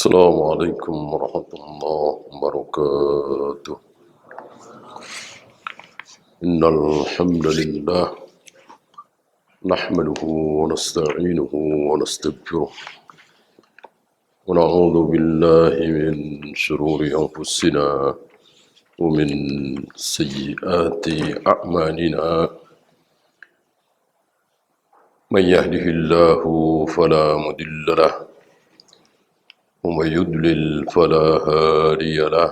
السلام عليكم ورحمة الله وبركاته. إن الحمد لله نحمده ونستعينه ونستغفره ونعوذ بالله من شرور أنفسنا ومن سيئات أعمالنا. من يهده الله فلا مضل له ومن يضلل فلا هادي له.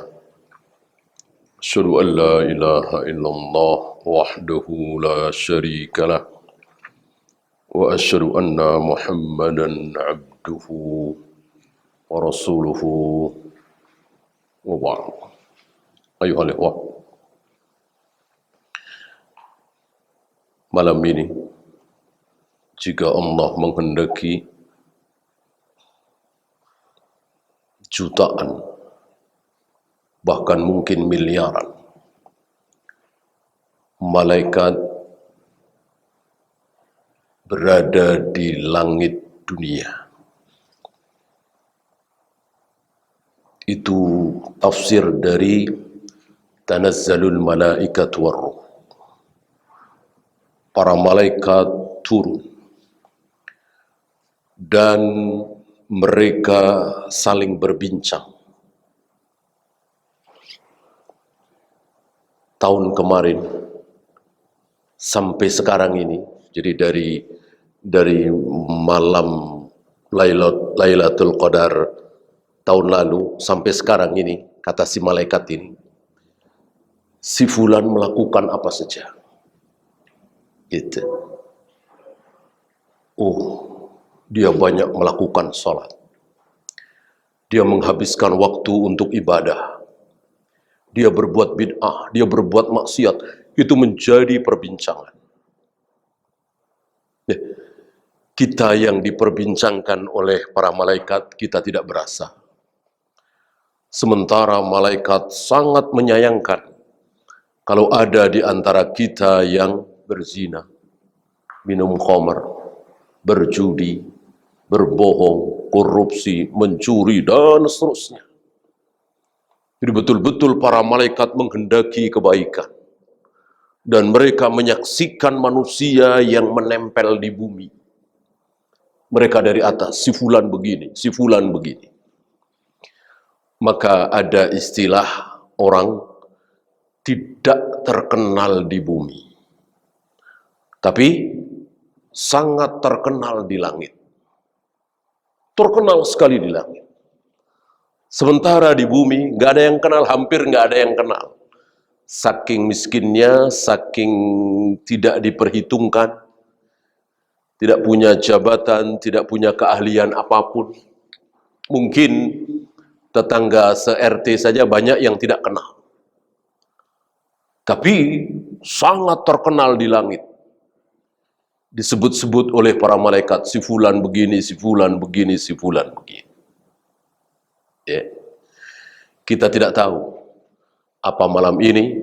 أشهد أن لا إله إلا الله وحده لا شريك له وأشهد أن محمدا عبده ورسوله وبعد. أيها الإخوة, malam ini jika Allah menghendaki, jutaan, bahkan mungkin miliaran malaikat berada di langit dunia. Itu tafsir dari tanazzalul malaikat warruh. Para malaikat turun dan mereka saling berbincang. Tahun kemarin sampai sekarang ini, jadi dari malam Lailatul Qadar tahun lalu sampai sekarang ini, kata si malaikat ini, si fulan melakukan apa saja. Gitu. Oh, dia banyak melakukan sholat. Dia menghabiskan waktu untuk ibadah. Dia berbuat bid'ah, dia berbuat maksiat. Itu menjadi perbincangan. Kita yang diperbincangkan oleh para malaikat, kita tidak berasa. Sementara malaikat sangat menyayangkan kalau ada di antara kita yang berzina, minum khamr, berjudi, berbohong, korupsi, mencuri, dan seterusnya. Jadi betul-betul para malaikat menghendaki kebaikan. Dan mereka menyaksikan manusia yang menempel di bumi. Mereka dari atas, si fulan begini, si fulan begini. Maka ada istilah orang tidak terkenal di bumi, tapi sangat terkenal di langit. Terkenal sekali di langit. Sementara di bumi nggak ada yang kenal, hampir nggak ada yang kenal. Saking miskinnya, saking tidak diperhitungkan, tidak punya jabatan, tidak punya keahlian apapun. Mungkin tetangga se-RT saja banyak yang tidak kenal. Tapi sangat terkenal di langit. Disebut-sebut oleh para malaikat, si fulan begini, si fulan begini, si fulan begini. Ya. Kita tidak tahu apa malam ini,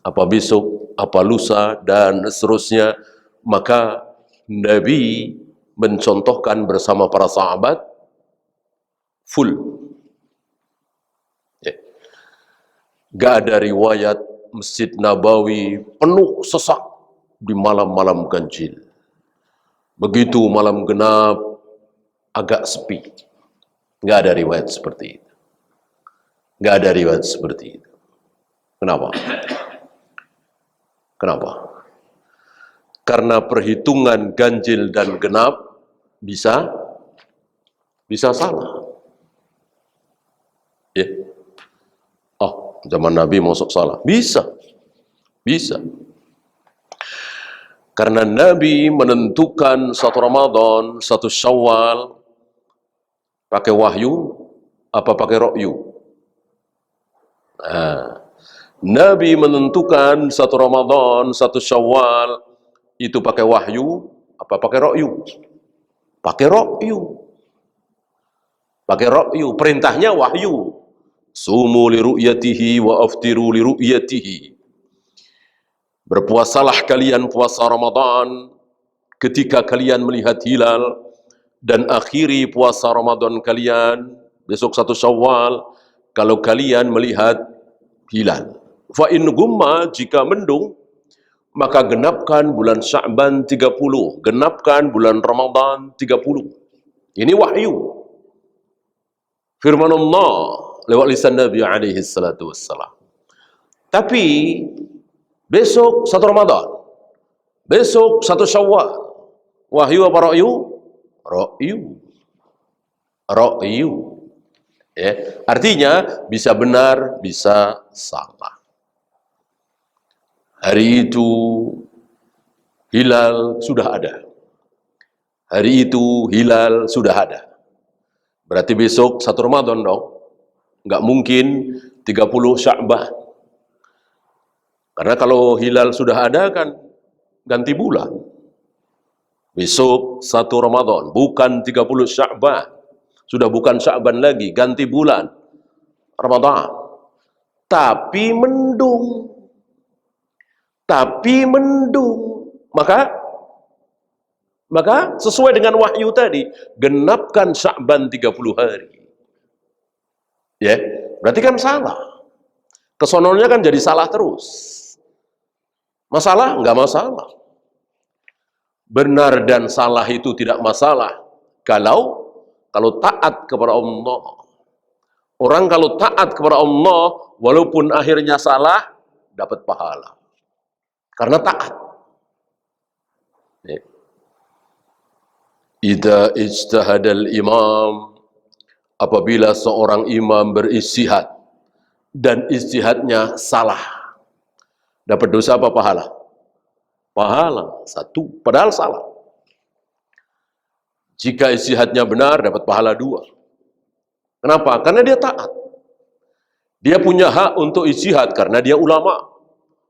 apa besok, apa lusa, dan seterusnya. Maka Nabi mencontohkan bersama para sahabat full. Ya. Gak ada riwayat Masjid Nabawi penuh sesak di malam-malam ganjil. Begitu malam genap agak sepi. Nggak ada riwayat seperti itu. Nggak ada riwayat seperti itu. Kenapa? Kenapa? Karena perhitungan ganjil dan genap bisa salah. Ya. Oh, zaman Nabi masuk salah. Bisa. Karena Nabi menentukan satu Ramadan, satu Syawal, pakai wahyu, apa pakai ra'yu? Nah, Nabi menentukan satu Ramadan, satu Syawal, itu pakai wahyu, apa pakai ra'yu? Pakai ra'yu. Pakai ra'yu, perintahnya wahyu. Sumu li ru'yatihi wa aftiru li ru'yatihi. Berpuasalah kalian puasa Ramadan ketika kalian melihat hilal, dan akhiri puasa Ramadan kalian besok 1 Syawal, kalau kalian melihat hilal. Fa in gumma, jika mendung, maka genapkan bulan Sya'ban 30, genapkan bulan Ramadan 30. Ini wahyu. Firman Allah lewat lisan Nabi alaihi salatu wassalam. Tapi besok 1 Ramadan, besok 1 Syawal, wahyu apa ra'yu? Ra'yu. Ya, artinya bisa benar, bisa salah. Hari itu hilal sudah ada. Hari itu hilal sudah ada. Berarti besok 1 Ramadan dong. Nggak mungkin 30 Sya'ban. Karena kalau hilal sudah ada kan ganti bulan. Besok 1 Ramadan, bukan 30 Sya'ban. Sudah bukan Sya'ban lagi, ganti bulan Ramadan. Tapi mendung. Maka sesuai dengan wahyu tadi, genapkan Sya'ban 30 hari. Ya, berarti kan salah. Kesononya kan jadi salah terus. Masalah? Enggak masalah. Benar dan salah itu tidak masalah. Kalau taat kepada Allah. Orang kalau taat kepada Allah, walaupun akhirnya salah, dapat pahala. Karena taat. Ya. Idza ijtahadal imam, apabila seorang imam beristihad dan istihadnya salah, dapat dosa apa pahala? Pahala 1, padahal salah. Jika istihadnya benar, dapat pahala 2. Kenapa? Karena dia taat. Dia punya hak untuk istihad karena dia ulama.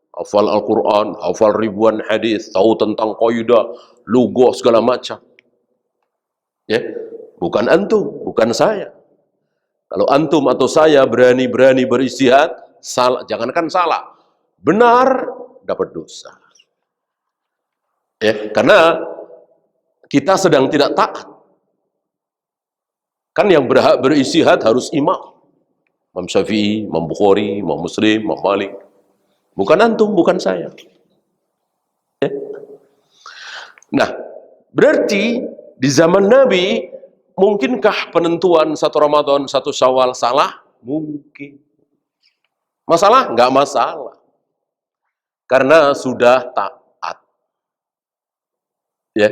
Hafal Al-Quran, hafal ribuan hadis, tahu tentang kaidah, lugah segala macam. Ya, bukan antum, bukan saya. Kalau antum atau saya berani-berani beristihad, salah, jangankan salah, benar dapat dosa. Ya, karena kita sedang tidak taat. Kan yang berhak beristihad harus imam. Imam Syafi'i, Imam Bukhari, Imam Muslim, Imam Malik. Bukan antum, bukan saya. Ya. Nah, berarti di zaman Nabi, mungkinkah penentuan 1 Ramadan, 1 Syawal salah? Mungkin. Masalah? Enggak masalah. Karena sudah taat. Ya.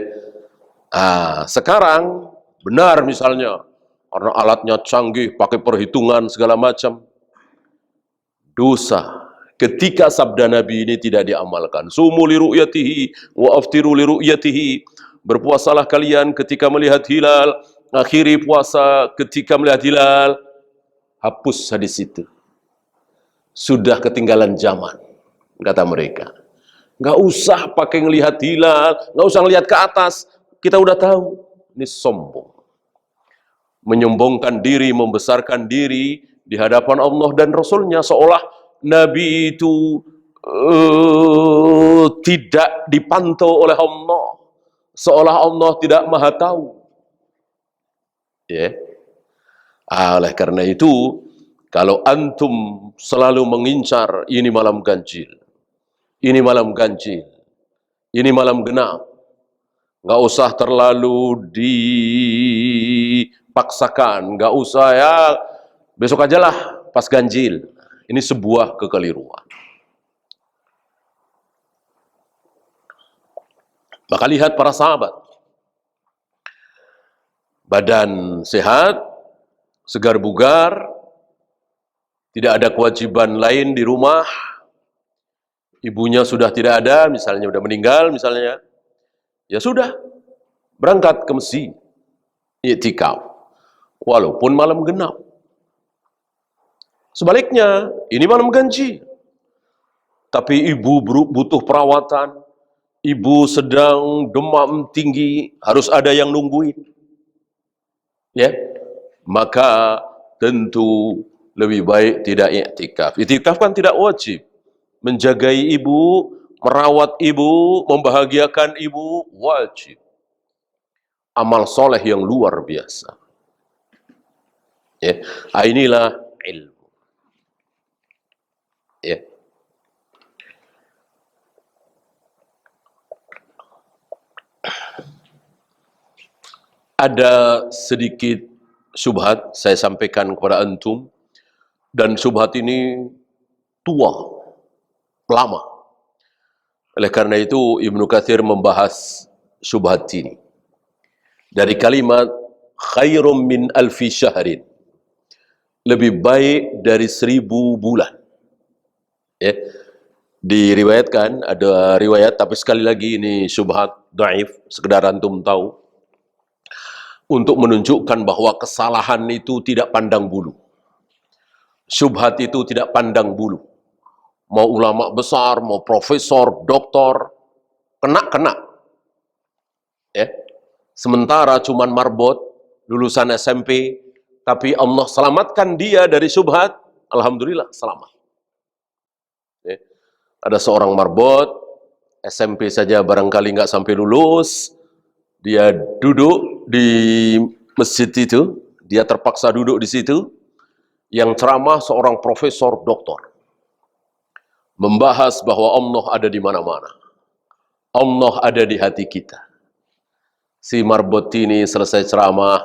Sekarang benar misalnya, karena alatnya canggih, pakai perhitungan segala macam. Dosa. Ketika sabda Nabi ini tidak diamalkan. Sumu li ru'yatihi wa aftiru li ru'yatihi. Berpuasalah kalian ketika melihat hilal, akhiri puasa ketika melihat hilal. Hapus hadis itu. Sudah ketinggalan zaman, kata mereka. Nggak usah pakai ngelihat hilal, nggak usah ngelihat ke atas. Kita udah tahu. Ini sombong. Menyombongkan diri, membesarkan diri di hadapan Allah dan Rasulnya, seolah Nabi itu tidak dipantau oleh Allah, seolah Allah tidak maha tahu. Ya. Oleh karena itu, kalau antum selalu mengincar ini malam ganjil, ini malam ganjil, ini malam genap, nggak usah terlalu dipaksakan, nggak usah ya besok aja lah pas ganjil. Ini sebuah kekeliruan. Maka lihat para sahabat. Badan sehat, segar bugar, tidak ada kewajiban lain di rumah. Ibunya sudah tidak ada, misalnya sudah meninggal, misalnya. Ya sudah, berangkat ke masjid, i'tikaf. Walaupun malam genap. Sebaliknya, ini malam ganjil. Tapi ibu butuh perawatan, ibu sedang demam tinggi, harus ada yang nungguin. Ya, maka tentu lebih baik tidak i'tikaf. I'tikaf kan tidak wajib. Menjagai ibu, merawat ibu, membahagiakan ibu, wajib. Amal soleh yang luar biasa. Ya. Inilah ilmu. Ya. Ada sedikit syubhat saya sampaikan kepada antum, dan syubhat ini tua, lama. Oleh karena itu Ibnu Katsir membahas syubhat ini dari kalimat khairum min alfi syahrin, lebih baik dari 1000 bulan. Ya. Diriwayatkan, ada riwayat, tapi sekali lagi ini syubhat dhaif, sekedar antum tahu, untuk menunjukkan bahwa kesalahan itu tidak pandang bulu. Syubhat itu tidak pandang bulu. Mau ulama besar, mau profesor, doktor, kena. Ya. Sementara cuman marbot, lulusan SMP, tapi Allah selamatkan dia dari syubhat, alhamdulillah selamat. Ya. Ada seorang marbot, SMP saja barangkali nggak sampai lulus, dia duduk di masjid itu, dia terpaksa duduk di situ, yang ceramah seorang profesor doktor, membahas bahwa Allah ada di mana-mana. Allah ada di hati kita. Si marbot ini selesai ceramah,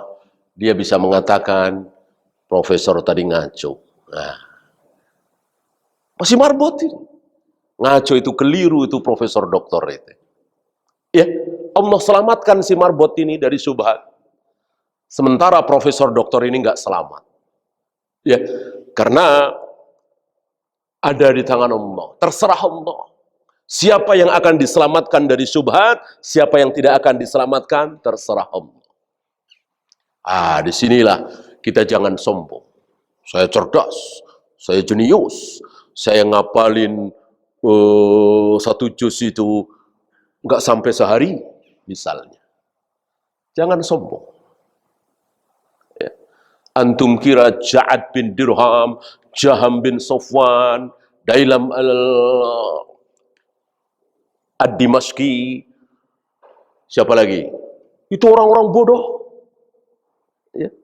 dia bisa mengatakan, profesor tadi ngaco. Nah, masih marbot ini. Ngaco itu keliru, itu profesor doktor itu. Ya, Allah selamatkan si marbot ini dari syubhat. Sementara profesor doktor ini nggak selamat. Ya, karena ada di tangan Allah, terserah Allah. Siapa yang akan diselamatkan dari syubhat, siapa yang tidak akan diselamatkan, terserah Allah. Disinilah kita jangan sombong. Saya cerdas, saya jenius, saya ngapalin satu juz itu nggak sampai sehari, misalnya. Jangan sombong. Ya. Antum kira Ja'ad bin Dirham, Jaham bin Sofwan, Dailam ad-Dimashqi, siapa lagi? Itu orang-orang bodoh. Ya.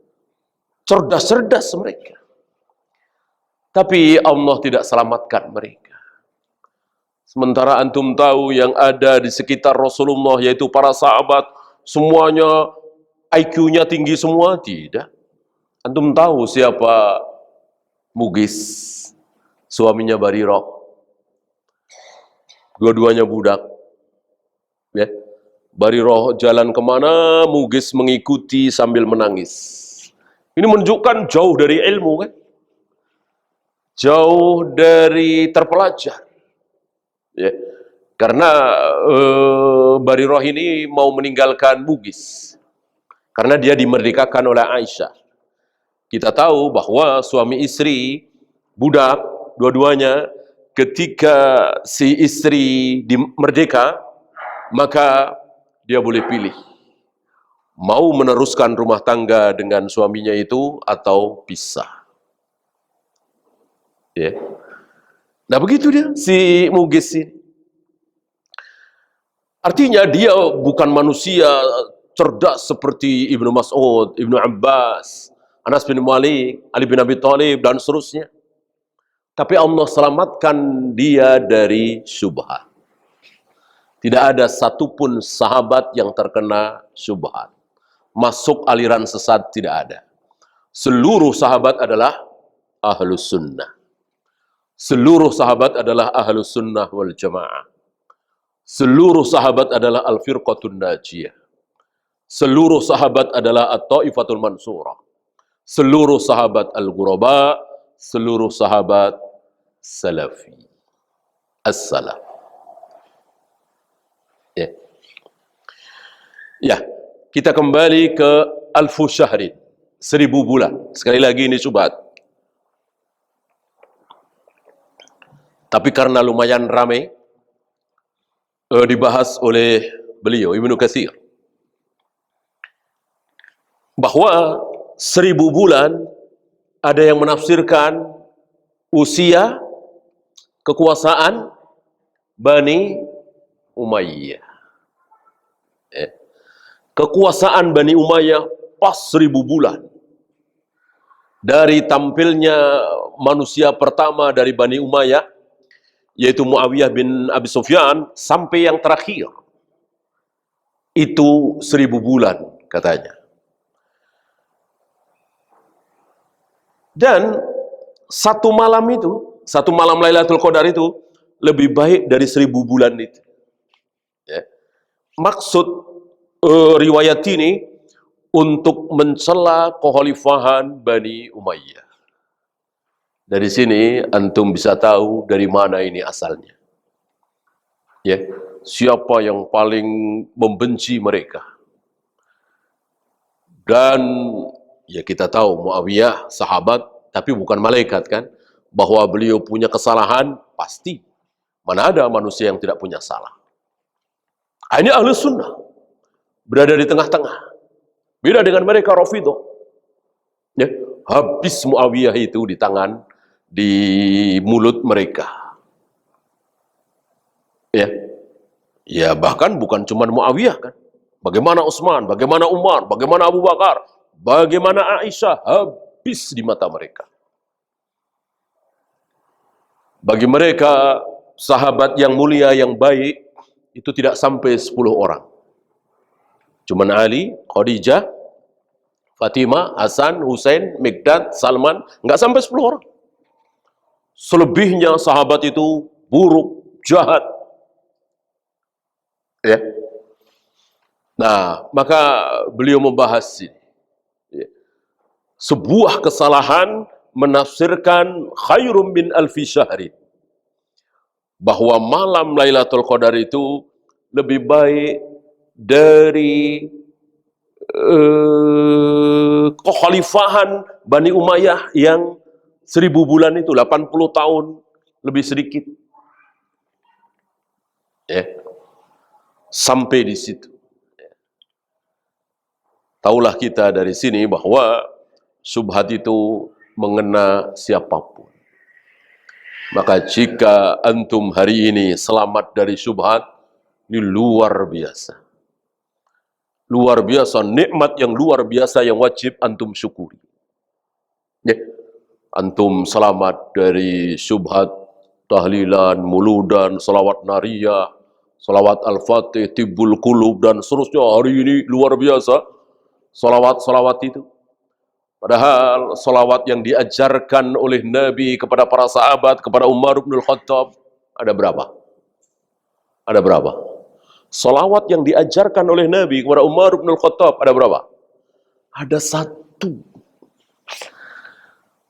Cerdas-cerdas mereka. Tapi Allah tidak selamatkan mereka. Sementara antum tahu yang ada di sekitar Rasulullah, yaitu para sahabat, semuanya IQ-nya tinggi semua? Tidak. Antum tahu siapa Mugis, suaminya Barirah? Dua-duanya budak. Ya. Barirah jalan kemana, Mugis mengikuti sambil menangis. Ini menunjukkan jauh dari ilmu, kan? Jauh dari terpelajar. Ya. Karena Barirah ini mau meninggalkan Mugis. Karena dia dimerdekakan oleh Aisyah. Kita tahu bahwa suami istri, budak, dua-duanya, ketika si istri merdeka, maka dia boleh pilih. Mau meneruskan rumah tangga dengan suaminya itu atau pisah. Ya. Nah begitu dia, si Mugis ini. Artinya dia bukan manusia cerdas seperti Ibnu Mas'ud, Ibnu Abbas, Anas bin Malik, Ali bin Abi Thalib, dan seterusnya. Tapi Allah selamatkan dia dari syubhat. Tidak ada satupun sahabat yang terkena syubhat. Masuk aliran sesat, tidak ada. Seluruh sahabat adalah ahlus sunnah. Seluruh sahabat adalah ahlus sunnah wal jamaah. Seluruh sahabat adalah al-firqatun najiyah. Seluruh sahabat adalah at-taifatul mansurah. Seluruh sahabat al-ghuraba. Seluruh sahabat salafi. As-salaf. Ya. Ya, kita kembali ke alfu syahrin, 1000 bulan. Sekali lagi ini syubhat. Tapi karena lumayan ramai, dibahas oleh beliau, Ibnu Katsir, bahwa 1000 bulan ada yang menafsirkan usia kekuasaan Bani Umayyah. Kekuasaan Bani Umayyah pas 1000 bulan. dari tampilnya manusia pertama dari Bani Umayyah, yaitu Muawiyah bin Abi Sufyan, sampai yang terakhir, itu 1000 bulan katanya. Dan satu malam Lailatul Qadar itu lebih baik dari 1000 bulan itu. Ya. Maksud riwayat ini untuk mencela kekhalifahan Bani Umayyah. Dari sini antum bisa tahu dari mana ini asalnya. Ya, siapa yang paling membenci mereka? Dan ya kita tahu Muawiyah sahabat tapi bukan malaikat kan, bahwa beliau punya kesalahan pasti. Mana ada manusia yang tidak punya salah. Ini ahli sunnah berada di tengah-tengah. Beda dengan mereka Rafidhah. Ya, habis Muawiyah itu di mulut mereka. Ya bahkan bukan cuma Muawiyah kan. Bagaimana Utsman, bagaimana Umar, bagaimana Abu Bakar, bagaimana Aisyah, habis di mata mereka. Bagi mereka, sahabat yang mulia, yang baik, itu tidak sampai 10 orang. Cuman Ali, Khadijah, Fatimah, Hasan, Husain, Mikdad, Salman, nggak sampai 10 orang. Selebihnya sahabat itu buruk, jahat. Ya. Nah, maka beliau membahas ini. Sebuah kesalahan menafsirkan khairum min alfi syahrin. Bahwa malam Lailatul Qadar itu lebih baik dari kekhalifahan Bani Umayyah yang 1000 bulan itu, 80 tahun lebih sedikit. Ya. Sampai di situ. Taulah kita dari sini bahwa syubhat itu mengena siapapun. Maka jika antum hari ini selamat dari syubhat, ini luar biasa. Luar biasa, nikmat yang luar biasa yang wajib antum syukuri. Ya. Antum selamat dari syubhat, tahlilan, muludan, salawat nariyah, salawat al-fatih, tibbul qulub, dan seterusnya. Hari ini luar biasa salawat-salawat itu. Padahal salawat yang diajarkan oleh Nabi kepada para sahabat, kepada Umar bin Khattab, ada berapa? Ada berapa? Salawat yang diajarkan oleh Nabi kepada Umar bin Khattab, ada berapa? Ada 1.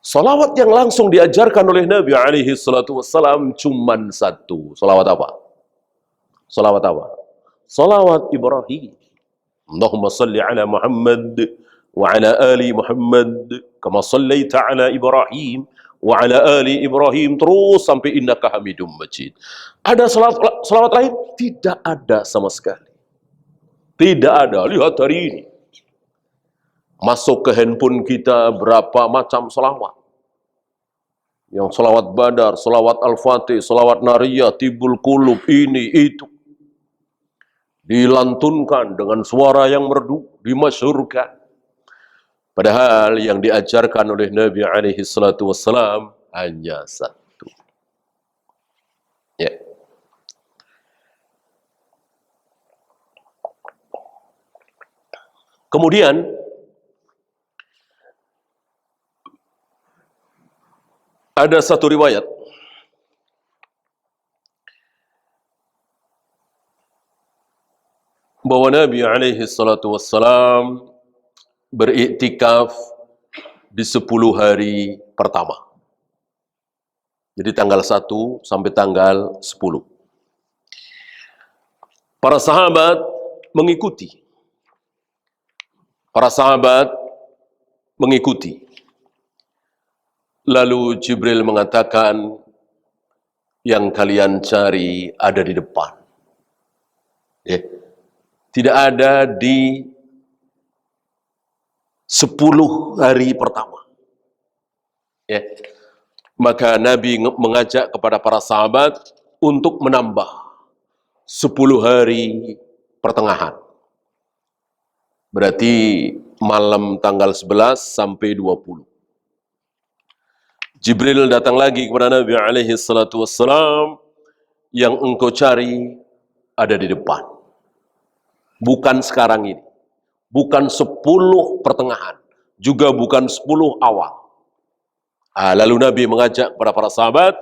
Salawat yang langsung diajarkan oleh Nabi alaihi salatu wassalam cuman 1. Salawat apa? Salawat apa? Salawat Ibrahim. Allahumma salli ala Muhammad wa ala ali Muhammad kama sallaita ala Ibrahim wa ala ali Ibrahim, terus sampai innaka Hamidum Majid. Ada salawat lain? Tidak ada sama sekali. Tidak ada. Lihat hari ini. Masuk ke handphone kita berapa macam salawat. Yang salawat Badar, salawat Al-Fatih, salawat Nariyah, Tibbul Qulub, ini, itu. Dilantunkan dengan suara yang merdu, dimasyhurkan. Padahal yang diajarkan oleh Nabi alaihi salatu wassalam hanya 1. Ya. Kemudian ada satu riwayat bahwa Nabi alaihi salatu wassalam beriktikaf di 10 hari pertama. Jadi tanggal 1 sampai tanggal 10. Para sahabat mengikuti. Para sahabat mengikuti. Lalu Jibril mengatakan, yang kalian cari ada di depan. Ya. Tidak ada di 10 hari pertama. Ya. Maka Nabi mengajak kepada para sahabat untuk menambah 10 hari pertengahan. Berarti malam tanggal 11 sampai 20. Jibril datang lagi kepada Nabi alaihi salatu wassalam, yang engkau cari ada di depan. Bukan sekarang ini. Bukan 10 pertengahan. Juga bukan 10 awal. Lalu Nabi mengajak kepada para sahabat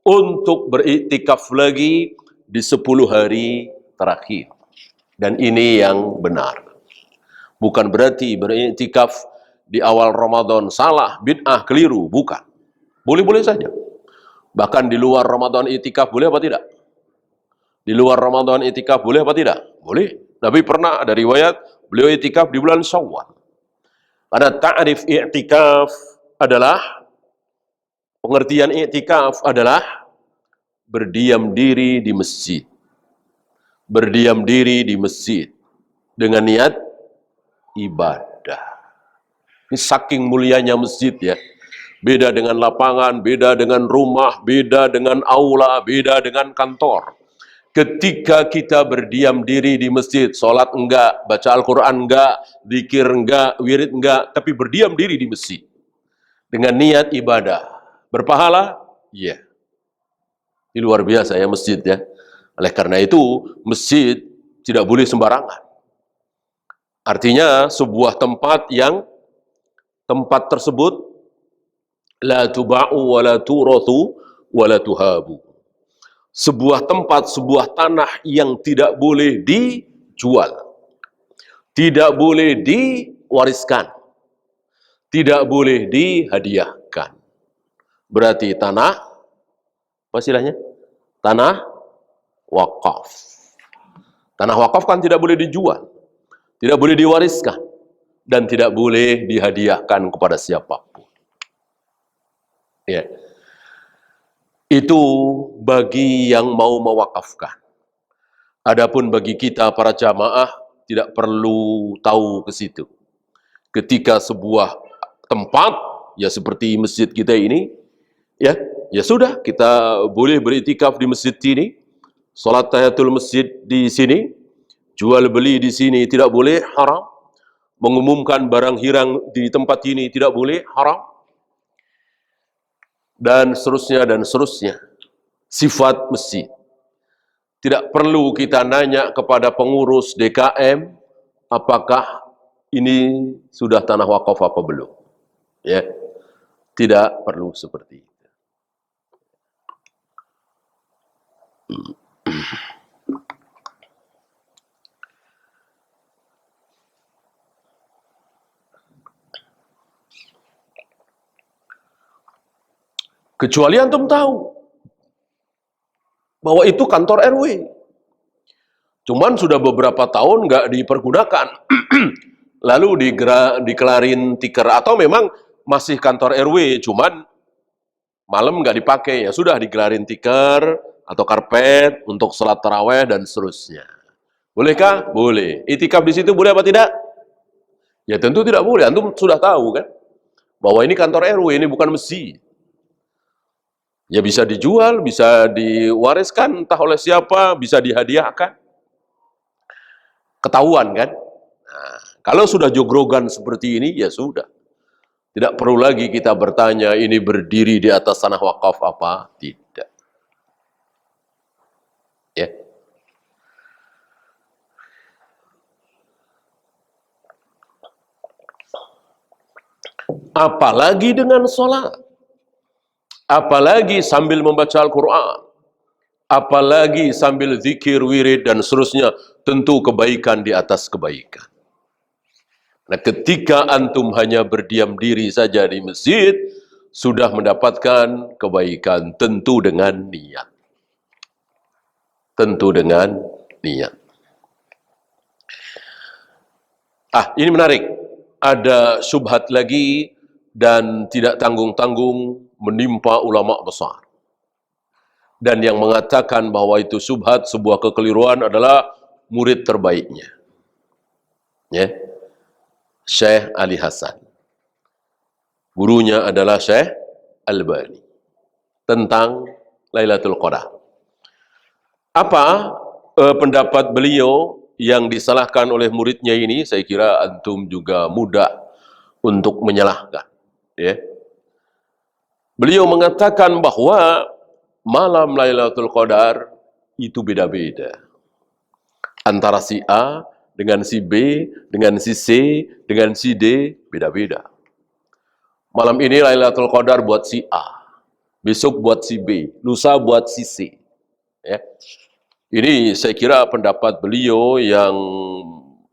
untuk beriktikaf lagi di 10 hari terakhir. Dan ini yang benar. Bukan berarti beriktikaf di awal Ramadan salah, bid'ah, keliru. Bukan. Boleh-boleh saja. Bahkan di luar Ramadan itikaf boleh apa tidak? Di luar Ramadan itikaf boleh apa tidak? Boleh. Nabi pernah ada riwayat beliau itikaf di bulan Syawal. Ada ta'rif i'tikaf adalah, pengertian i'tikaf adalah berdiam diri di masjid. Berdiam diri di masjid dengan niat ibadah. Ini saking mulianya masjid ya. Beda dengan lapangan, beda dengan rumah, beda dengan aula, beda dengan kantor. Ketika kita berdiam diri di masjid, sholat enggak, baca Al-Quran enggak, zikir enggak, wirid enggak, tapi berdiam diri di masjid. Dengan niat ibadah. Berpahala? Iya. Ini luar biasa ya masjid ya. Oleh karena itu, masjid tidak boleh sembarangan. Artinya, sebuah tempat yang tempat tersebut la tuba'u wa la turathu wa la tuhabu. Sebuah tempat, sebuah tanah yang tidak boleh dijual, tidak boleh diwariskan, tidak boleh dihadiahkan. Berarti tanah, apa istilahnya? Tanah wakaf. Tanah wakaf kan tidak boleh dijual, tidak boleh diwariskan, dan tidak boleh dihadiahkan kepada siapapun. Ya. Itu bagi yang mau mewakafkan. Adapun bagi kita para jamaah tidak perlu tahu ke situ. Ketika sebuah tempat ya seperti masjid kita ini ya sudah, kita boleh beriktikaf di masjid ini, salat tahiyatul masjid di sini, jual beli di sini tidak boleh, haram. Mengumumkan barang hilang di tempat ini tidak boleh, haram. Dan seterusnya dan seterusnya. Sifat masjid. Tidak perlu kita nanya kepada pengurus DKM apakah ini sudah tanah wakaf apa belum. Ya. Tidak perlu seperti itu. Kecuali antum tahu bahwa itu kantor RW. Cuman sudah beberapa tahun nggak dipergunakan. Lalu dikelarin tikar, atau memang masih kantor RW, cuman malam nggak dipakai, ya sudah dikelarin tikar atau karpet untuk salat taraweh dan seterusnya. Bolehkah? Boleh. Itikaf di situ boleh apa tidak? Ya tentu tidak boleh. Antum sudah tahu kan bahwa ini kantor RW, ini bukan masjid. Ya bisa dijual, bisa diwariskan entah oleh siapa, bisa dihadiahkan. Ketahuan kan? Nah, kalau sudah jogrogan seperti ini, ya sudah. Tidak perlu lagi kita bertanya, ini berdiri di atas tanah wakaf apa? Tidak. Ya. Apalagi dengan sholat. Apalagi sambil membaca Al-Quran, apalagi sambil zikir, wirid, dan seterusnya, tentu kebaikan di atas kebaikan. Nah, ketika antum hanya berdiam diri saja di masjid, sudah mendapatkan kebaikan, tentu dengan niat. Tentu dengan niat. Ini menarik. Ada syubhat lagi dan tidak tanggung-tanggung menimpa ulama besar. Dan yang mengatakan bahwa itu syubhat, sebuah kekeliruan, adalah murid terbaiknya. Ya. Syekh Ali Hasan. Gurunya adalah Syekh Albani. Tentang Lailatul Qadar. Apa pendapat beliau yang disalahkan oleh muridnya ini? Saya kira antum juga mudah untuk menyalahkan. Ya. Beliau mengatakan bahwa malam Lailatul Qadar itu beda-beda. Antara si A dengan si B, dengan si C, dengan si D, beda-beda. Malam ini Lailatul Qadar buat si A, besok buat si B, lusa buat si C. Ya. Ini saya kira pendapat beliau yang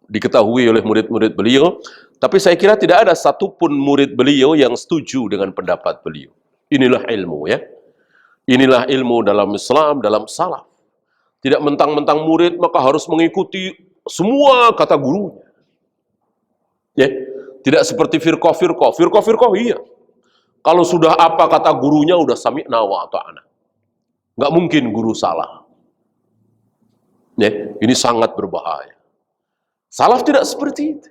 diketahui oleh murid-murid beliau, tapi saya kira tidak ada satupun murid beliau yang setuju dengan pendapat beliau. Inilah ilmu, ya. Inilah ilmu dalam Islam, dalam salaf. Tidak mentang-mentang murid maka harus mengikuti semua kata gurunya. Ya. Tidak seperti firqah-firqah. Firqah-firqah iya. Kalau sudah apa kata gurunya udah sami'na wa ata'na. Nggak mungkin guru salah. Ya, ini sangat berbahaya. Salaf tidak seperti itu.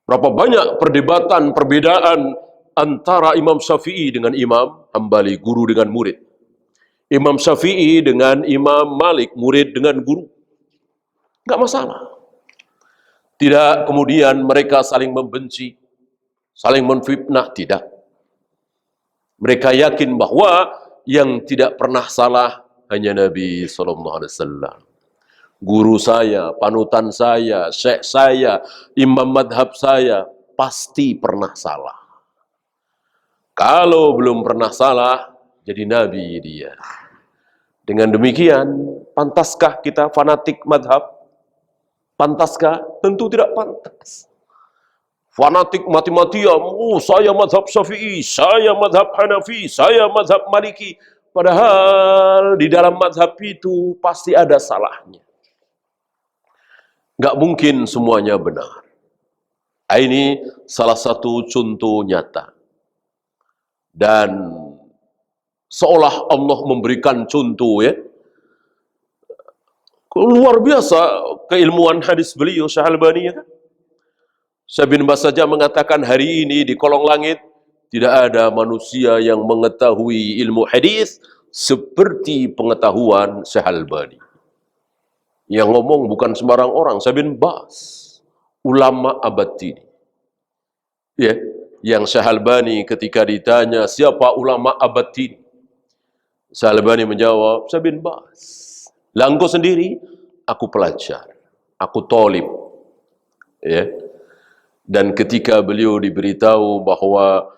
Berapa banyak perdebatan, perbedaan antara Imam Syafi'i dengan Imam Hambali, guru dengan murid. Imam Syafi'i dengan Imam Malik, murid dengan guru. Nggak masalah. Tidak kemudian mereka saling membenci, saling menfitnah, tidak. Mereka yakin bahwa yang tidak pernah salah hanya Nabi SAW. Guru saya, panutan saya, syekh saya, imam madhab saya, pasti pernah salah. Kalau belum pernah salah, jadi Nabi dia. Dengan demikian, pantaskah kita fanatik madhab? Pantaskah? Tentu tidak pantas. Fanatik mati-matian, saya madhab Syafi'i, saya madhab Hanafi, saya madhab Maliki. Padahal di dalam madhab itu pasti ada salahnya. Nggak mungkin semuanya benar. Ini salah satu contoh nyata. Dan seolah Allah memberikan contoh, ya. Luar biasa keilmuan hadis beliau, Syekh Albani, ya kan? Syekh bin Baz saja mengatakan hari ini di kolong langit tidak ada manusia yang mengetahui ilmu hadis seperti pengetahuan Syekh Albani. Yang ngomong bukan sembarang orang, Syekh bin Baz, ulama abad ini. Ya, yang Syekh Albani ketika ditanya siapa ulama abad ini, Syekh Albani menjawab, Syekh bin Baz. Lah engkau sendiri, aku pelajar, aku tolib. Ya. Dan ketika beliau diberitahu bahwa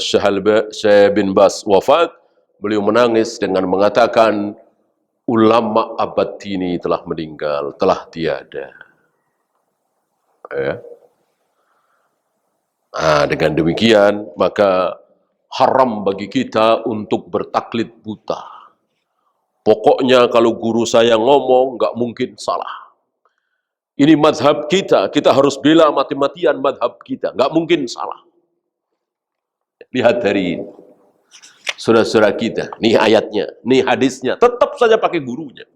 Syekh bin Baz wafat, beliau menangis dengan mengatakan, ulama abad ini telah meninggal, telah tiada. Ya. Nah, dengan demikian, maka haram bagi kita untuk bertaklid buta. Pokoknya kalau guru saya ngomong, nggak mungkin salah. Ini madhab kita, kita harus bela mati-matian madhab kita. Nggak mungkin salah. Lihat hari ini. Saudara-saudara kita, nih ayatnya, nih hadisnya, tetap saja pakai gurunya.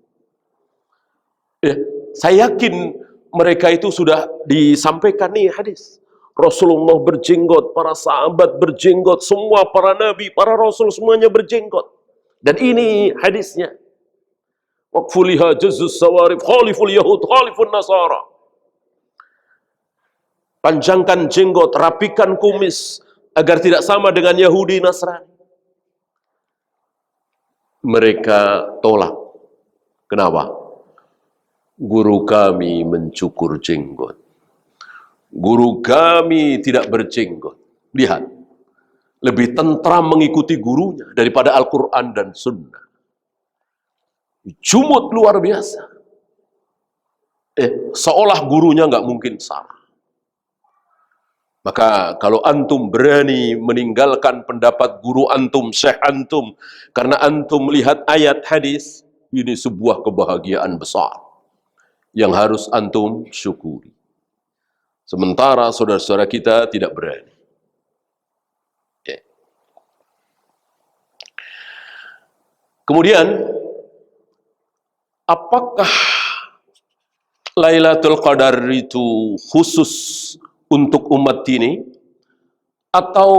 Ya, saya yakin mereka itu sudah disampaikan nih hadis. Rasulullah berjenggot, para sahabat berjenggot, semua para nabi, para rasul semuanya berjenggot. Dan ini hadisnya. Waqfuliha jazzus sawarif, khaliful yahud, khalifun nasara. Panjangkan jenggot, rapikan kumis, agar tidak sama dengan Yahudi Nasrani. Mereka tolak. Kenapa? Guru kami mencukur jenggot. Guru kami tidak berjenggot. Lihat. Lebih tentram mengikuti gurunya daripada Al-Quran dan Sunnah. Jumud luar biasa. Seolah gurunya nggak mungkin salah. Maka kalau antum berani meninggalkan pendapat guru antum, syekh antum, karena antum melihat ayat hadis, ini sebuah kebahagiaan besar yang harus antum syukuri. Sementara saudara-saudara kita tidak berani. Kemudian, apakah Lailatul Qadar itu khusus untuk umat ini atau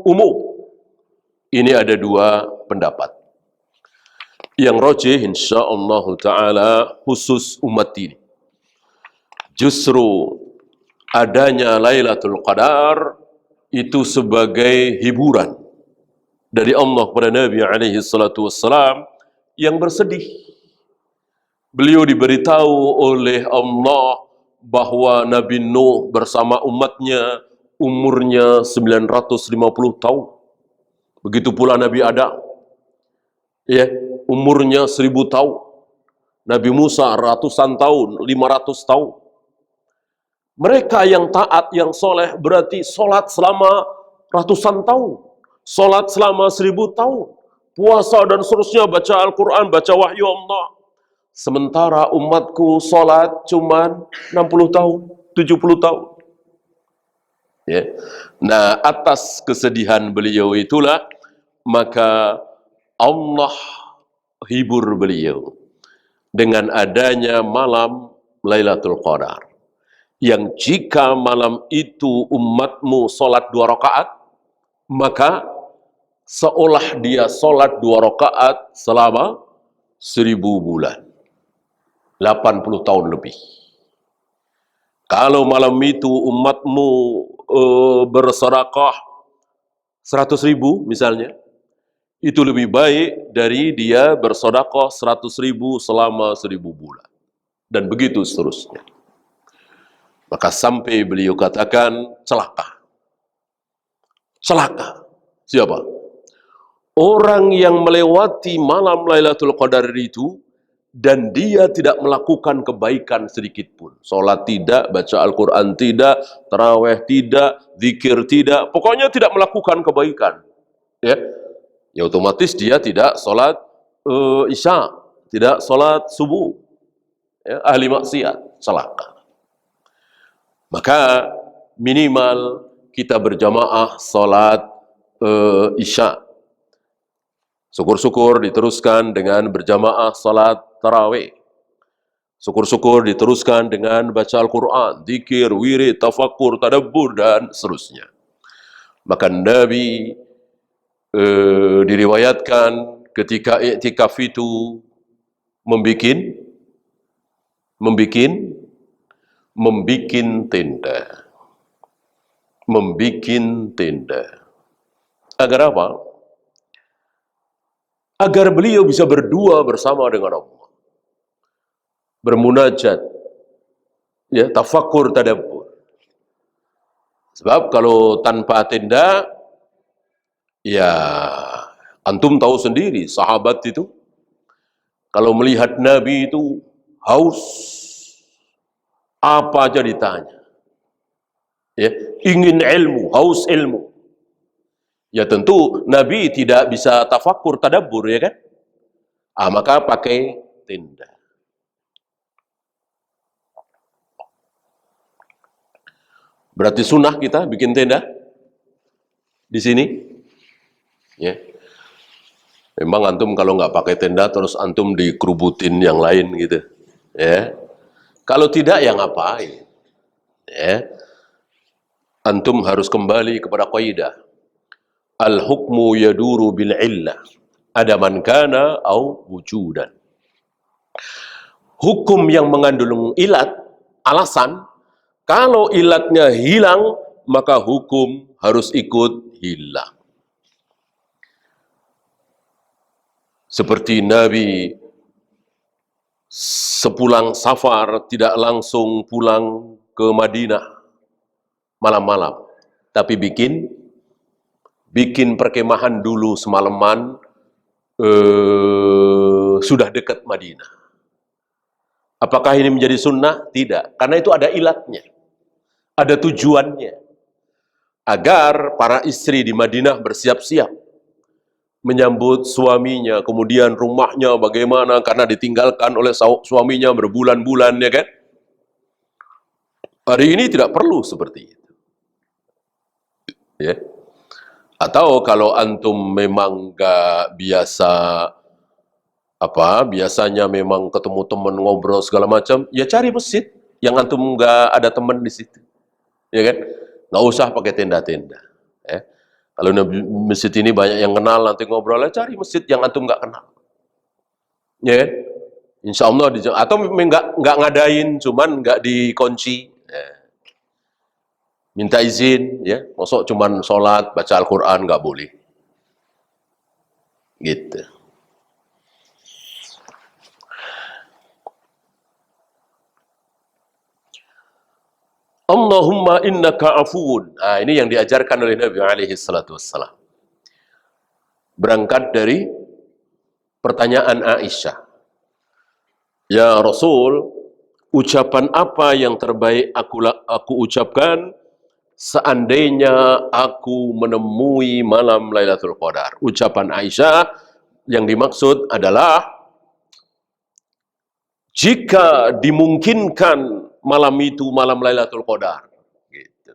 umum? Ini ada dua pendapat. Yang rajih insyaallah taala khusus umat ini. Justru adanya Lailatul Qadar itu sebagai hiburan dari Allah kepada Nabi alaihi salatu wassalam yang bersedih. Beliau diberitahu oleh Allah bahwa Nabi Nuh bersama umatnya umurnya 950 tahun. Begitu pula Nabi Adam, ya, umurnya 1000 tahun. Nabi Musa ratusan tahun, 500 tahun. Mereka yang taat, yang soleh berarti solat selama ratusan tahun, solat selama 1000 tahun, puasa dan seterusnya, baca Al-Quran, baca wahyu Allah. Sementara umatku solat cuman 60 tahun, 70 tahun. Ya. Nah, atas kesedihan beliau itulah, maka Allah hibur beliau dengan adanya malam Lailatul Qadar. Yang jika malam itu umatmu solat 2 rakaat, maka seolah dia solat 2 rakaat selama 1000 bulan. 80 tahun lebih. Kalau malam itu umatmu bersedekah 100.000 misalnya, itu lebih baik dari dia bersedekah 100.000 selama 1000 bulan. Dan begitu seterusnya. Maka sampai beliau katakan, celaka. Celaka. Siapa? Orang yang melewati malam Lailatul Qadar itu, dan dia tidak melakukan kebaikan sedikit pun. Salat tidak, baca Al-Quran tidak, tarawih tidak, zikir tidak, pokoknya tidak melakukan kebaikan. Ya otomatis dia tidak salat isya, tidak salat subuh. Ya, ahli maksiat, celaka. Maka minimal kita berjamaah salat isya. Syukur-syukur diteruskan dengan berjamaah salat tarawih. Syukur-syukur diteruskan dengan baca Al-Quran, zikir, wirid, tafakkur, tadabbur, dan seterusnya. Maka Nabi diriwayatkan ketika iktikaf itu membikin tenda. Membikin tenda. Agar apa? Agar beliau bisa berdua bersama dengan Allah. Bermunajat, ya, tafakkur, tadabbur. Sebab kalau tanpa tenda, ya antum tahu sendiri, sahabat itu kalau melihat Nabi itu haus, apa aja ditanya. Ya, ingin ilmu, haus ilmu. Ya tentu Nabi tidak bisa tafakkur, tadabbur, ya kan? Maka pakai tenda. Berarti sunnah kita bikin tenda di sini. Ya. Memang antum kalau nggak pakai tenda terus antum dikerubutin yang lain gitu. Ya. Kalau tidak ya ngapain? Ya. Antum harus kembali kepada kaidah. Al-hukmu yaduru bil illah. Ada man kana au wujudan. Hukum yang mengandung ilat, alasan, kalau ilatnya hilang, maka hukum harus ikut hilang. Seperti Nabi sepulang safar tidak langsung pulang ke Madinah malam-malam, tapi bikin perkemahan dulu semalaman, sudah dekat Madinah. Apakah ini menjadi sunnah? Tidak, karena itu ada ilatnya, ada tujuannya, agar para istri di Madinah bersiap-siap menyambut suaminya, kemudian rumahnya bagaimana karena ditinggalkan oleh suaminya berbulan-bulan, ya kan? Hari ini tidak perlu seperti itu. Ya. Atau kalau antum memang nggak biasa, biasanya memang ketemu teman ngobrol segala macam, ya cari masjid yang antum nggak ada teman di situ, ya kan? Nggak usah pakai tenda-tenda. Ya. Kalau masjid ini banyak yang kenal, nanti ngobrolnya cari masjid yang antum nggak kenal, ya kan? Insya Allah atau nggak ngadain, cuman nggak dikunci. Ya. Minta izin, ya, masuk cuman sholat, baca Al-Quran, nggak boleh. Gitu. Allahumma innaka afuun. Nah, ini yang diajarkan oleh Nabi alaihi salatu wassalam. Berangkat dari pertanyaan Aisyah. Ya Rasul, ucapan apa yang terbaik aku ucapkan seandainya aku menemui malam Lailatul Qadar? Ucapan Aisyah yang dimaksud adalah jika dimungkinkan malam itu malam Lailatul Qadar. Gitu.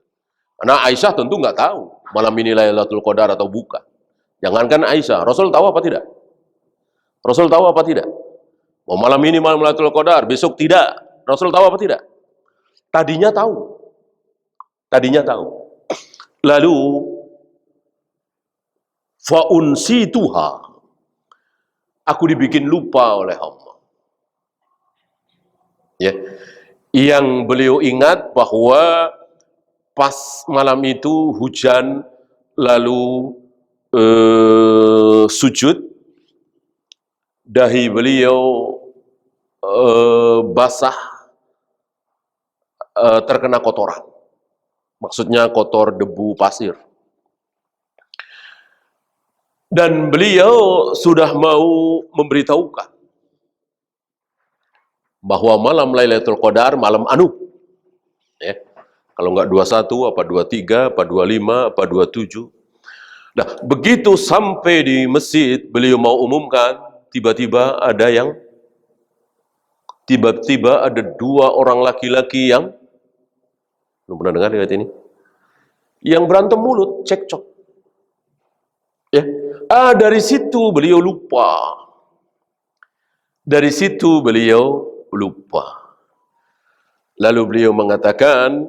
Nah Aisyah tentu nggak tahu malam ini Lailatul Qadar atau bukan. Jangankan Aisyah, Rasul tahu apa tidak? Rasul tahu apa tidak? Oh, malam ini malam Lailatul Qadar, besok tidak. Rasul tahu apa tidak? Tadinya tahu. Tadinya tahu. Lalu fa'unsituha. Aku dibikin lupa oleh Allah. Ya. Yang beliau ingat bahwa pas malam itu hujan, lalu sujud, dahi beliau basah, terkena kotoran. Maksudnya kotor, debu, pasir. Dan beliau sudah mau memberitahukan bahwa malam Lailatul Qadar malam anu. Ya. Kalau enggak 21, apa 23, apa 25, apa 27. Nah, begitu sampai di masjid, beliau mau umumkan, tiba-tiba ada dua orang laki-laki yang, belum pernah dengar lihat ini, yang berantem mulut, cekcok. Ya. Dari situ beliau lupa. Dari situ beliau lupa. Lalu beliau mengatakan,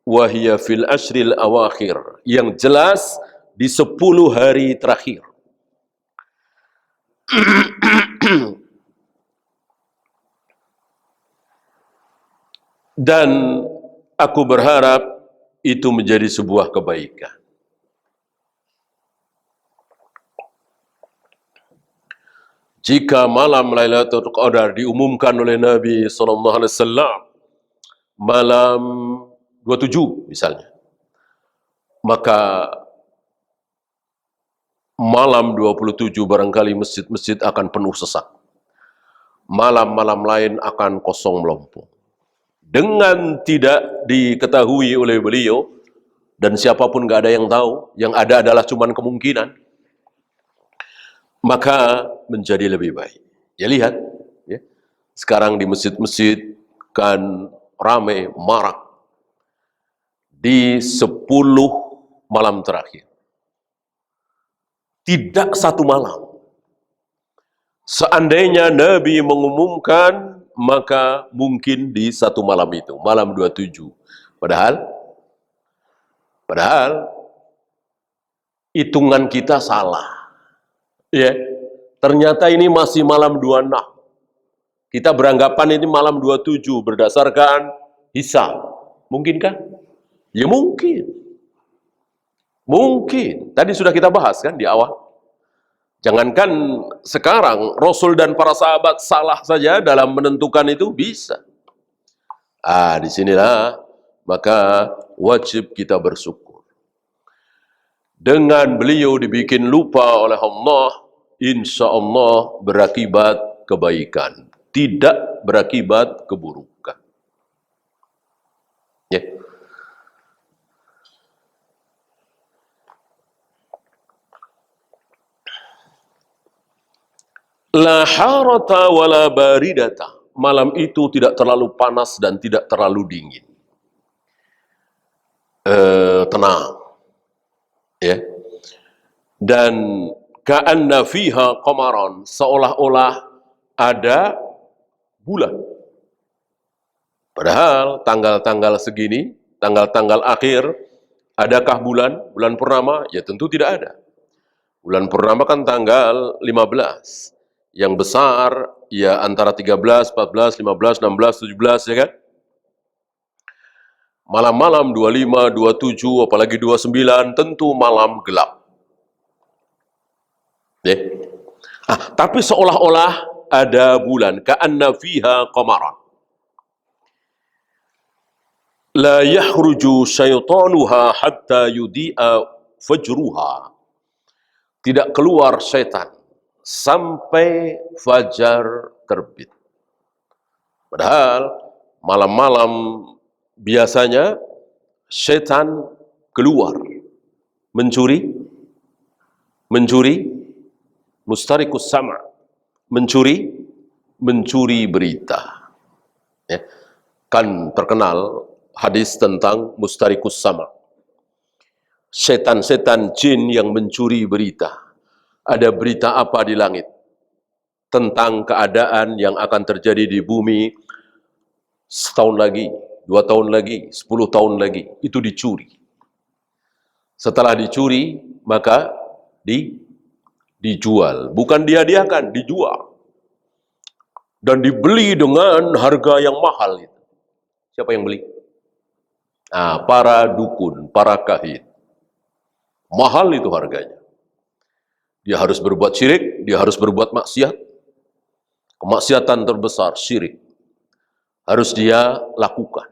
wahia fil ashril awakhir. Yang jelas di 10 hari terakhir. Dan aku berharap itu menjadi sebuah kebaikan. Jika malam Lailatul Qadar diumumkan oleh Nabi SAW malam 27 misalnya, maka malam 27 barangkali masjid-masjid akan penuh sesak. Malam-malam lain akan kosong melompong. Dengan tidak diketahui oleh beliau, dan siapapun nggak ada yang tahu, yang ada adalah cuman kemungkinan, maka menjadi lebih baik. Ya lihat, ya. Sekarang di masjid-masjid kan ramai, marak. Di 10 malam terakhir. Tidak satu malam. Seandainya Nabi mengumumkan, maka mungkin di satu malam itu, malam 27. Padahal hitungan kita salah. Ya, ternyata ini masih malam 26. Kita beranggapan ini malam 27 berdasarkan hisab. Mungkinkah? Ya mungkin. Mungkin. Tadi sudah kita bahas kan di awal. Jangankan sekarang, Rasul dan para sahabat salah saja dalam menentukan itu bisa. Disinilah maka wajib kita bersyukur. Dengan beliau dibikin lupa oleh Allah, insya Allah berakibat kebaikan, tidak berakibat keburukan. Ya. La harata wala baridata. Malam itu tidak terlalu panas dan tidak terlalu dingin. Tenang. Ya. Dan ka'anna fiha qamaran, seolah-olah ada bulan. Padahal tanggal-tanggal segini, tanggal-tanggal akhir, adakah bulan purnama? Ya tentu tidak ada. Bulan purnama kan tanggal 15. Yang besar ya antara 13, 14, 15, 16, 17 ya kan? Malam-malam 25, 27, apalagi 29 tentu malam gelap. Ya. Tapi seolah-olah ada bulan, ka'anna fiha qamaran. La yahruju syaitanuha hatta yudi'a fajruha. Tidak keluar setan sampai fajar terbit. Padahal malam-malam biasanya setan keluar mencuri, mustarikus sama', mencuri berita. Ya. Kan terkenal hadis tentang mustarikus sama'. Setan-setan jin yang mencuri berita. Ada berita apa di langit tentang keadaan yang akan terjadi di bumi setahun lagi, 2 tahun lagi, 10 tahun lagi, itu dicuri. Setelah dicuri, maka dijual. Bukan dihadiahkan, dijual. Dan dibeli dengan harga yang mahal. Siapa yang beli? Para dukun, para kahin. Mahal itu harganya. Dia harus berbuat syirik, dia harus berbuat maksiat. Kemaksiatan terbesar, syirik. Harus dia lakukan.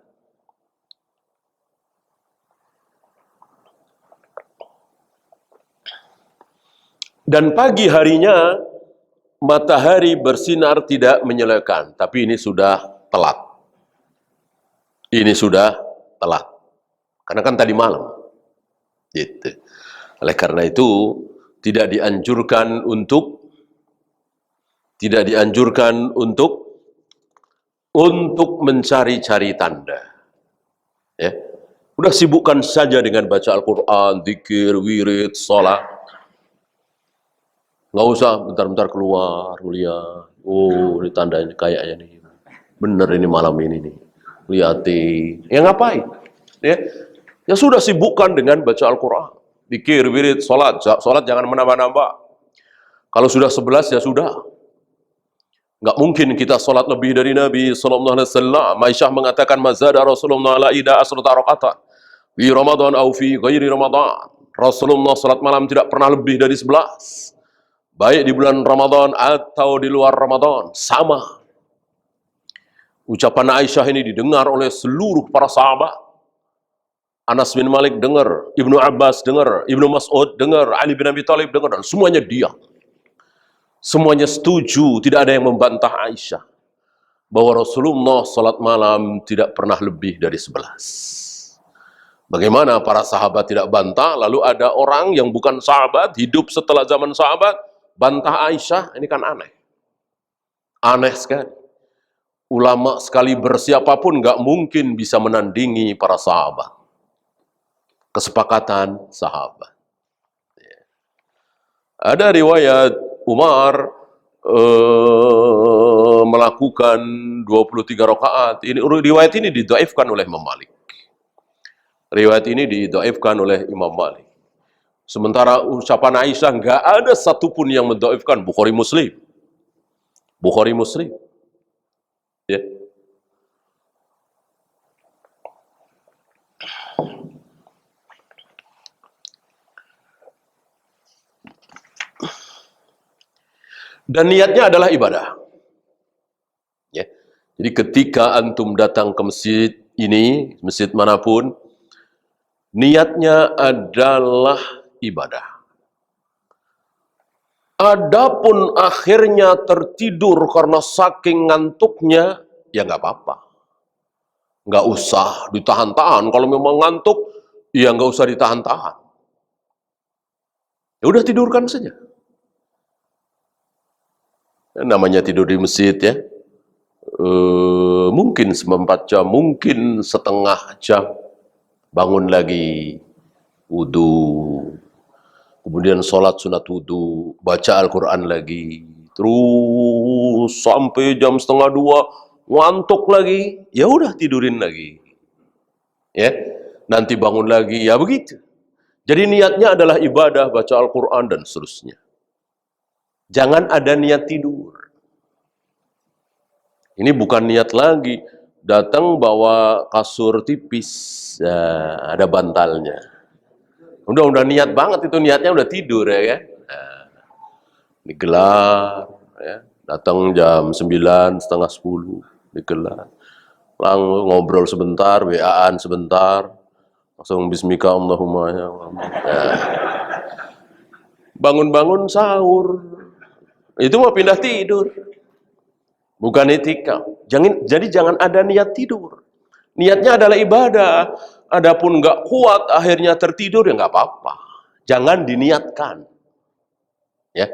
Dan pagi harinya, matahari bersinar tidak menyilaukan. Tapi ini sudah telat. Ini sudah telat. Karena kan tadi malam. Gitu. Oleh karena itu, tidak dianjurkan untuk mencari-cari tanda. Ya. Udah sibukkan saja dengan baca Al-Quran, zikir, wirid, sholat. Nggak usah bentar-bentar keluar, lihat. Oh, ini tandanya kayaknya nih. Bener ini malam ini nih. Lihatin. Ya ngapain? Ya sudah sibukkan dengan baca Al-Quran. Zikir, wirid, sholat. Sholat jangan menambah-nambah. Kalau sudah 11 ya sudah. Nggak mungkin kita sholat lebih dari Nabi SAW. Aisyah mengatakan, mazada Rasulullah ala ida asrata raqatan. Fi Ramadan au fi ghairi Ramadan. Rasulullah sholat malam tidak pernah lebih dari 11. Baik di bulan Ramadan atau di luar Ramadan. Sama. Ucapan Aisyah ini didengar oleh seluruh para sahabat. Anas bin Malik dengar, Ibnu Abbas dengar, Ibnu Mas'ud dengar, Ali bin Abi Thalib dengar, dan semuanya diam. Semuanya setuju, tidak ada yang membantah Aisyah bahwa Rasulullah salat malam tidak pernah lebih dari 11. Bagaimana para sahabat tidak bantah, lalu ada orang yang bukan sahabat, hidup setelah zaman sahabat, bantah Aisyah, ini kan aneh. Aneh sekali. Ulama sekali bersiapapun nggak mungkin bisa menandingi para sahabat. Kesepakatan sahabat. Ada riwayat Umar melakukan 23 rakaat. Ini riwayat ini didhaifkan oleh Imam Malik. Riwayat ini didhaifkan oleh Imam Malik. Sementara ucapan Aisyah nggak ada satupun yang mendhaifkan. Bukhari Muslim. Bukhari Muslim. Ya. Dan niatnya adalah ibadah. Ya. Jadi ketika antum datang ke masjid ini, masjid manapun, niatnya adalah ibadah. Adapun akhirnya tertidur karena saking ngantuknya, ya nggak apa-apa. Nggak usah ditahan-tahan. Kalau memang ngantuk, ya nggak usah ditahan-tahan. Ya udah tidurkan saja. Namanya tidur di masjid ya, mungkin 4 jam, mungkin setengah jam, bangun lagi, wudu, kemudian sholat sunat wudu, baca Al-Quran lagi, terus sampai jam 1:30, ngantuk lagi, ya udah tidurin lagi, ya, nanti bangun lagi, ya begitu. Jadi niatnya adalah ibadah, baca Al-Quran dan seterusnya. Jangan ada niat tidur. Ini bukan niat lagi. Datang bawa kasur tipis, ada bantalnya. Udah niat banget itu, niatnya udah tidur ya kan. digelar, ya. Datang jam 9, setengah 10, digelar. Langsung ngobrol sebentar, WA-an sebentar, langsung bismika Allahumma ya. Bangun-bangun sahur, itu mau pindah tidur, bukan itikaf. Jadi jangan ada niat tidur. Niatnya adalah ibadah. Adapun nggak kuat, akhirnya tertidur, ya nggak apa-apa. Jangan diniatkan. Ya.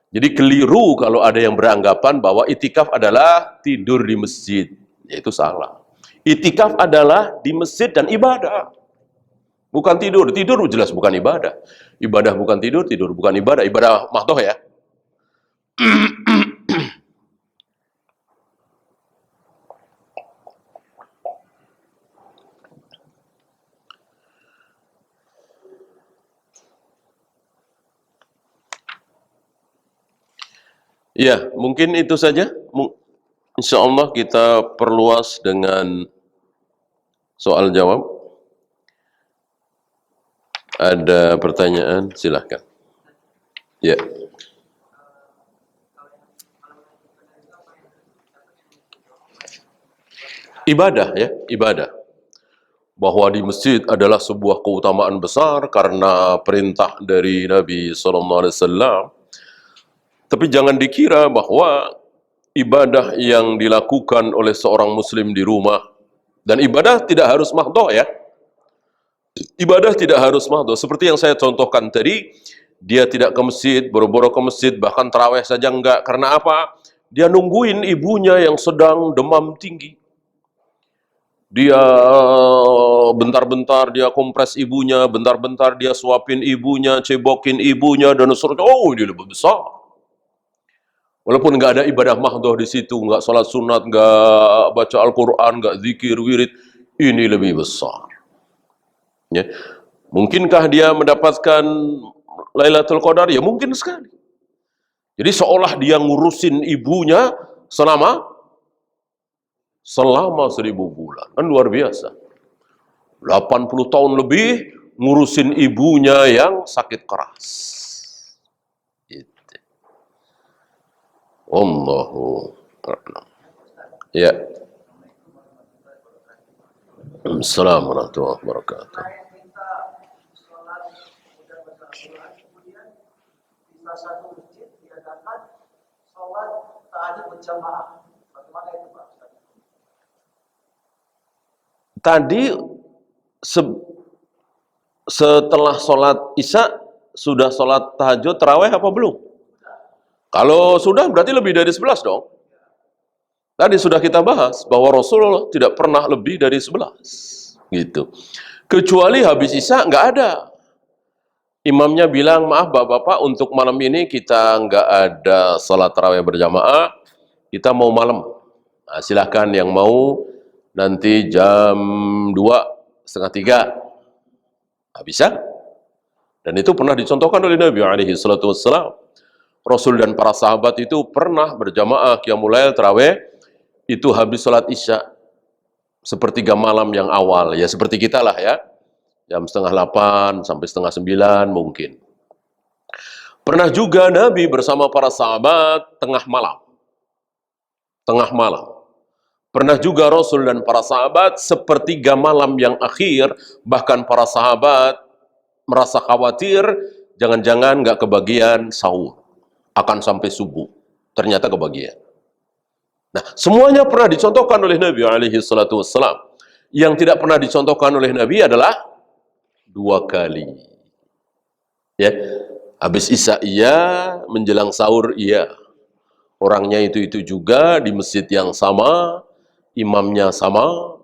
Jadi keliru kalau ada yang beranggapan bahwa itikaf adalah tidur di masjid. Ya, itu salah. Itikaf adalah di masjid dan ibadah. Bukan tidur. Tidur jelas bukan ibadah. Ibadah bukan tidur, tidur bukan ibadah. Ibadah mahdoh ya. Ya, mungkin itu saja. Insya Allah kita perluas dengan soal jawab. Ada pertanyaan? Silahkan. Ya. Ibadah ya, ibadah. Bahwa di masjid adalah sebuah keutamaan besar karena perintah dari Nabi SAW. Tapi jangan dikira bahwa ibadah yang dilakukan oleh seorang muslim di rumah, dan ibadah tidak harus mahdoh ya. Ibadah tidak harus mahdoh. Seperti yang saya contohkan tadi, dia tidak ke masjid, boro-boro ke masjid, bahkan tarawih saja enggak. Karena apa? Dia nungguin ibunya yang sedang demam tinggi. Dia bentar-bentar dia kompres ibunya, bentar-bentar dia suapin ibunya, cebokin ibunya, dan seterusnya. Oh, ini lebih besar. Walaupun nggak ada ibadah mahdoh di situ, nggak sholat sunat, nggak baca Al-Quran, nggak zikir, wirid, ini lebih besar. Ya. Mungkinkah dia mendapatkan Lailatul Qadar? Ya mungkin sekali. Jadi seolah dia ngurusin ibunya selama 1000 bulan. Kan luar biasa. 80 tahun lebih ngurusin ibunya yang sakit keras. Gitu. Allahu a'lam. Ya. Assalamualaikum warahmatullahi wabarakatuh. Satu masjid diadakan sholat tahajud berjamaah. Bagaimana itu Pak? Tadi setelah sholat isya sudah sholat tahajud tarawih apa belum? Kalau sudah berarti lebih dari 11 dong. Tadi sudah kita bahas bahwa Rasul tidak pernah lebih dari 11. Gitu. Kecuali habis isya nggak ada. Imamnya bilang, maaf bapak-bapak, untuk malam ini kita nggak ada sholat tarawih berjamaah, kita mau malam. Nah, silahkan yang mau nanti jam 2, setengah 3. Nah, bisa. Dan itu pernah dicontohkan oleh Nabi SAW. Rasul dan para sahabat itu pernah berjamaah qiyamul lail tarawih itu habis sholat isya sepertiga malam yang awal, ya seperti kita lah ya, jam 7:30 sampai 8:30 mungkin. Pernah juga Nabi bersama para sahabat tengah malam. Pernah juga Rasul dan para sahabat sepertiga malam yang akhir, bahkan para sahabat merasa khawatir jangan-jangan nggak kebagian sahur, akan sampai subuh. Ternyata kebagian. Nah, semuanya pernah dicontohkan oleh Nabi SAW. Yang tidak pernah dicontohkan oleh Nabi adalah 2 kali. Ya, habis isya iya, menjelang sahur iya. Orangnya itu juga di masjid yang sama, imamnya sama.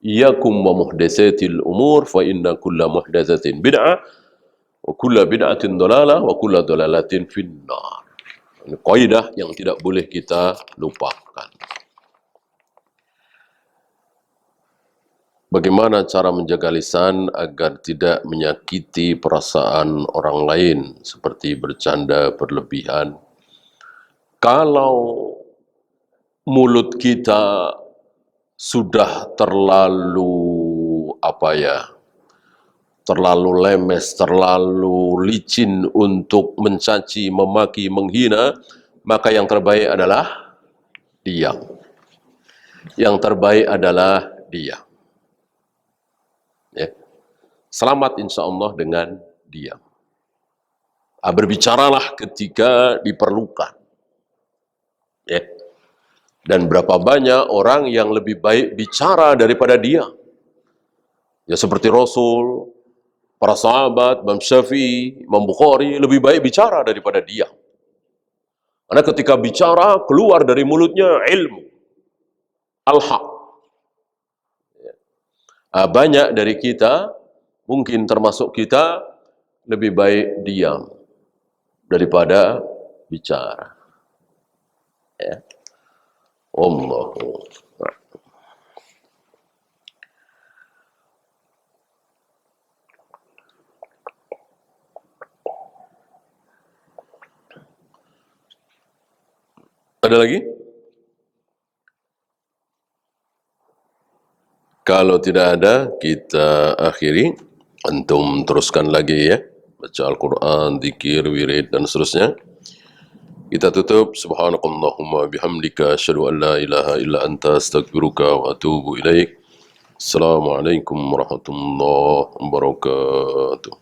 Iyyakum wa muhdatsatil umur fa inna kulla muhdatsatin bid'ah wa kulla bid'atin dhalalah wa kulla dhalalatin finnar. Ini kaidah yang tidak boleh kita lupakan. Bagaimana cara menjaga lisan agar tidak menyakiti perasaan orang lain seperti bercanda berlebihan? Kalau mulut kita sudah terlalu terlalu lemes, terlalu licin untuk mencaci, memaki, menghina, maka yang terbaik adalah diam. Yang terbaik adalah diam. Ya. Selamat insya Allah dengan diam. Berbicaralah ketika diperlukan. Ya. Dan berapa banyak orang yang lebih baik bicara daripada diam. Ya seperti Rasul, para sahabat, Imam Syafi'i, Imam Bukhari, lebih baik bicara daripada diam. Karena ketika bicara, keluar dari mulutnya ilmu, al-haq. Banyak dari kita, mungkin termasuk kita, lebih baik diam daripada bicara. Ya. Allahu. Ada lagi? Kalau tidak ada, kita akhiri. Antum teruskan lagi ya. Baca Al-Quran, zikir, wirid, dan seterusnya. Kita tutup. Subhanakallahumma bihamdika. Asyhadu an la ilaha illa anta astaghfiruka wa atubu ilaik. Assalamualaikum warahmatullahi wabarakatuh.